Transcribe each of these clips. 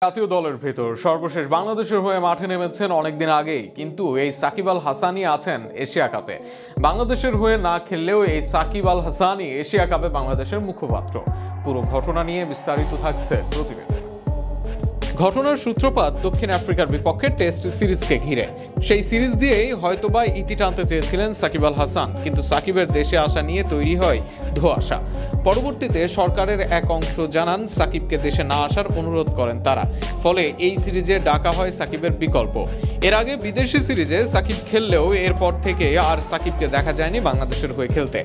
জাতীয় দলের ভেতর সর্বশেষ বাংলাদেশের হয়ে মাঠে নেমেছেন অনেকদিন আগেই, কিন্তু এই সাকিব আল হাসানই আছেন এশিয়া কাপে। বাংলাদেশের হয়ে না খেললেও এই সাকিব আল হাসানই এশিয়া কাপে বাংলাদেশের মুখপাত্র। পুরো ঘটনা নিয়ে বিস্তারিত থাকছে প্রতিবেদন। ঘটনার সূত্রপাত দক্ষিণ আফ্রিকার বিপক্ষে টেস্ট সিরিজকে ঘিরে। সেই সিরিজ দিয়েই হয়তোবা ইতি টানতে চেয়েছিলেন সাকিব আল হাসান, কিন্তু সাকিবের দেশে আসা নিয়ে তৈরি হয় ধোঁয়াশা। পরবর্তীতে সরকারের এক অংশ জানান সাকিবকে দেশে না আসার অনুরোধ করেন তারা, ফলে এই সিরিজে ডাকা হয় সাকিবের বিকল্প। এর আগে বিদেশি সিরিজে সাকিব খেললেও এরপর থেকে আর সাকিবকে দেখা যায়নি বাংলাদেশের হয়ে খেলতে।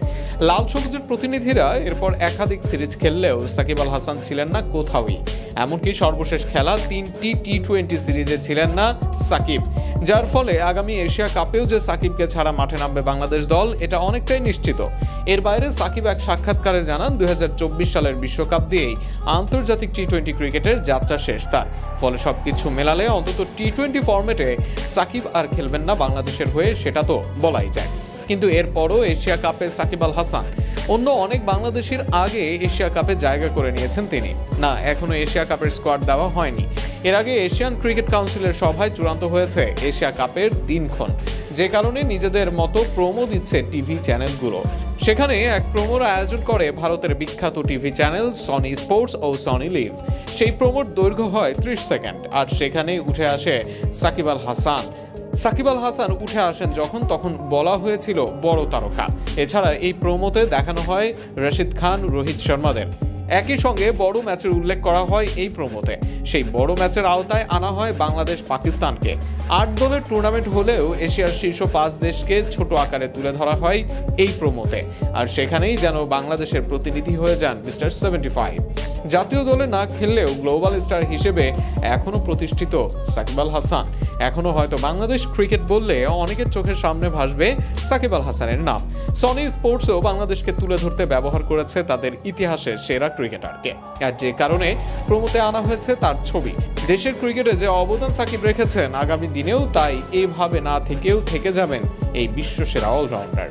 লাল সবুজের প্রতিনিধিরা এরপর একাধিক সিরিজ খেললেও সাকিব আল হাসান ছিলেন না কোথাওই। এমনকি সর্বশেষ খেলা 3টি টি-20 সিরিজে ছিলেন না সাকিব, যার ফলে আগামী এশিয়া কাপেও যে সাকিবকে ছাড়া মাঠে নামবে বাংলাদেশ দল এটা অনেকটাই নিশ্চিত। এর বাইরে সাকিব এক সাক্ষাৎকারে জানান 2024 সালের বিশ্বকাপ দিয়েই আন্তর্জাতিক টি-20 ক্রিকেটের যাত্রা শেষ তার। ফলে সবকিছু মেলালে অন্তত টি-20 ফরম্যাটে সাকিব আর খেলবেন না বাংলাদেশের হয়ে, সেটা তো বলাই যায়। কিন্তু এরপরও এশিয়া কাপে সাকিব আল হাসান অন্য অনেক বাংলাদেশির আগে এশিয়া কাপে জায়গা করে নিয়েছেন তিনি। না, এখনো এশিয়া কাপের স্কোয়াড দেওয়া হয়নি। এর আগে এশিয়ান ক্রিকেট কাউন্সিলের সভায় চূড়ান্ত হয়েছে এশিয়া কাপের দিনক্ষণ, যে কারণে নিজেদের মতো প্রোমো দিচ্ছে টিভি চ্যানেলগুলো। সেখানে এক প্রোমোর আয়োজন করে ভারতের বিখ্যাত টিভি চ্যানেল সনি স্পোর্টস ও সনি লিভ। সেই প্রোমোর দৈর্ঘ্য হয় 30 সেকেন্ড, আর সেখানেই উঠে আসে সাকিব আল হাসান। সাকিব আল হাসান উঠে আসেন যখন, তখন বলা হয়েছিল বড় তারকা। এছাড়া এই প্রোমোতে দেখানো হয় রশিদ খান, রোহিত শর্মাদের। একই সঙ্গে বড় ম্যাচের উল্লেখ করা হয় এই প্রোমোতে। সেই বড় ম্যাচের আওতায় আনা হয় বাংলাদেশ পাকিস্তানকে। 8 দলের টুর্নামেন্ট হলেও এশিয়ার শীর্ষ 5 দেশকে ছোট আকারে তুলে ধরা হয় এই প্রোমোতে। আর সেখানেই যেন বাংলাদেশের প্রতিনিধি হয়ে যান মিস্টার 75। জাতীয় দলে না খেললেও গ্লোবাল স্টার হিসেবে এখনো প্রতিষ্ঠিত সাকিব আল হাসান। এখনো হয়তো বাংলাদেশ ক্রিকেট বললে অনেকের চোখের সামনে ভাসবে সাকিব আল হাসানের নাম। সনি স্পোর্টসও বাংলাদেশকে তুলে ধরতে ব্যবহার করেছে তাদের ইতিহাসের সেরা ক্রিকেটারকে, আর যে কারণে প্রোমোতে আনা হয়েছে তার ছবি। দেশের ক্রিকেটে যে অবদান সাকিব রেখেছেন, আগামী দিনেও তাই এভাবে না থেকেও থেকে যাবেন এই বিশ্বসেরা অলরাউন্ডার।